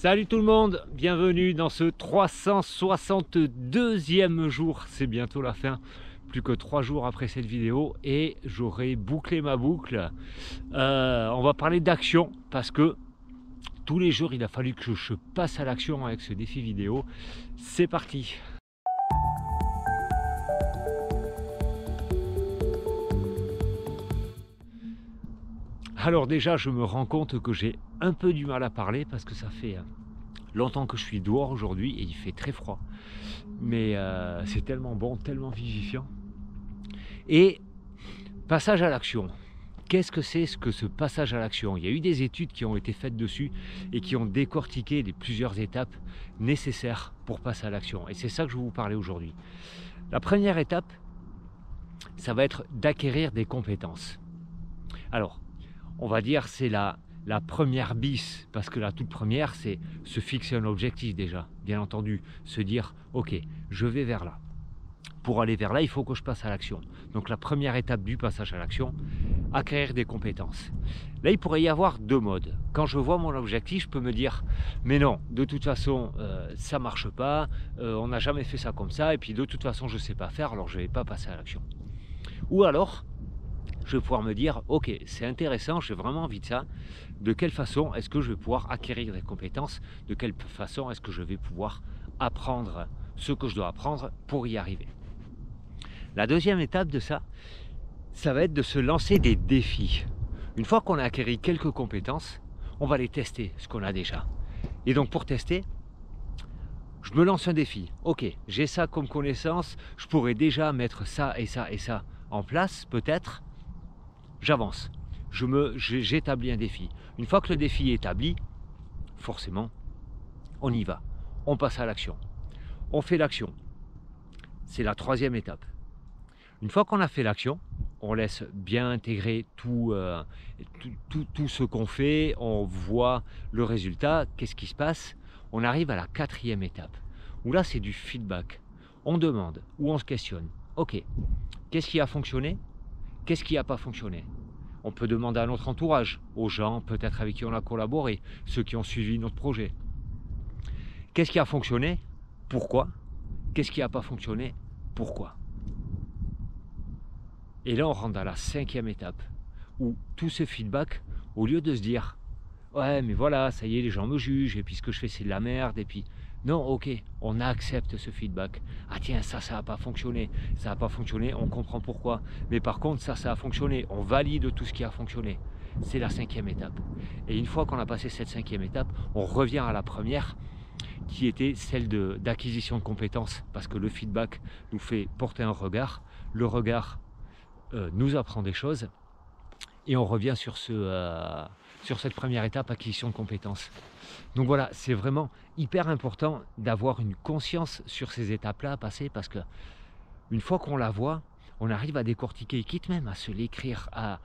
Salut tout le monde, bienvenue dans ce 362e jour, c'est bientôt la fin, plus que 3 jours après cette vidéo et j'aurai bouclé ma boucle. On va parler d'action parce que tous les jours il a fallu que je passe à l'action avec ce défi vidéo. C'est parti! Alors déjà je me rends compte que j'ai un peu du mal à parler parce que ça fait longtemps que je suis dehors aujourd'hui et il fait très froid. Mais c'est tellement bon, tellement vivifiant. Et passage à l'action. Qu'est-ce que c'est que ce passage à l'action? Il y a eu des études qui ont été faites dessus et qui ont décortiqué les plusieurs étapes nécessaires pour passer à l'action. Et c'est ça que je vais vous parler aujourd'hui. La première étape, ça va être d'acquérir des compétences. Alors, on va dire c'est la première bis, parce que la toute première, c'est se fixer un objectif déjà, bien entendu, se dire, ok, je vais vers là. Pour aller vers là, il faut que je passe à l'action. Donc la première étape du passage à l'action, acquérir des compétences. Là, il pourrait y avoir deux modes. Quand je vois mon objectif, je peux me dire, mais non, de toute façon, ça ne marche pas, on n'a jamais fait ça comme ça, et puis de toute façon, je ne sais pas faire, alors je ne vais pas passer à l'action. Ou alors, je vais pouvoir me dire, ok, c'est intéressant, j'ai vraiment envie de ça. De quelle façon est-ce que je vais pouvoir acquérir des compétences? De quelle façon est-ce que je vais pouvoir apprendre ce que je dois apprendre pour y arriver? La deuxième étape de ça, ça va être de se lancer des défis. Une fois qu'on a acquis quelques compétences, on va les tester, ce qu'on a déjà. Et donc pour tester, je me lance un défi. Ok, j'ai ça comme connaissance, je pourrais déjà mettre ça et ça et ça en place, peut-être. J'avance, j'établis un défi. Une fois que le défi est établi, forcément, on y va. On passe à l'action. On fait l'action. C'est la troisième étape. Une fois qu'on a fait l'action, on laisse bien intégrer tout ce qu'on fait, on voit le résultat, qu'est-ce qui se passe. On arrive à la quatrième étape, où là c'est du feedback. On demande, ou on se questionne. Ok, qu'est-ce qui a fonctionné? Qu'est-ce qui n'a pas fonctionné? On peut demander à notre entourage, aux gens peut-être avec qui on a collaboré, ceux qui ont suivi notre projet. Qu'est-ce qui a fonctionné? Pourquoi? Qu'est-ce qui n'a pas fonctionné? Pourquoi? Et là on rentre dans la cinquième étape, où tout ce feedback, au lieu de se dire « Ouais mais voilà, ça y est, les gens me jugent, et puis ce que je fais c'est de la merde, et puis... » Non, ok, on accepte ce feedback. Ah tiens, ça n'a pas fonctionné. Ça n'a pas fonctionné, on comprend pourquoi. Mais par contre, ça a fonctionné. On valide tout ce qui a fonctionné. C'est la cinquième étape. Et une fois qu'on a passé cette cinquième étape, on revient à la première, qui était celle d'acquisition de compétences. Parce que le feedback nous fait porter un regard. Le regard nous apprend des choses. Et on revient sur cette première étape, acquisition de compétences. Donc voilà, c'est vraiment hyper important d'avoir une conscience sur ces étapes-là à passer, parce que une fois qu'on la voit, on arrive à décortiquer, quitte même à se l'écrire, à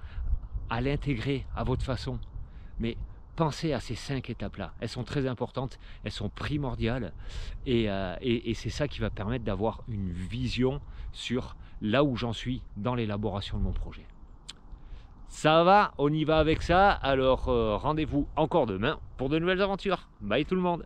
l'intégrer à votre façon. Mais pensez à ces 5 étapes-là, elles sont très importantes, elles sont primordiales, et c'est ça qui va permettre d'avoir une vision sur là où j'en suis dans l'élaboration de mon projet. Ça va, on y va avec ça, alors rendez-vous encore demain pour de nouvelles aventures. Bye tout le monde!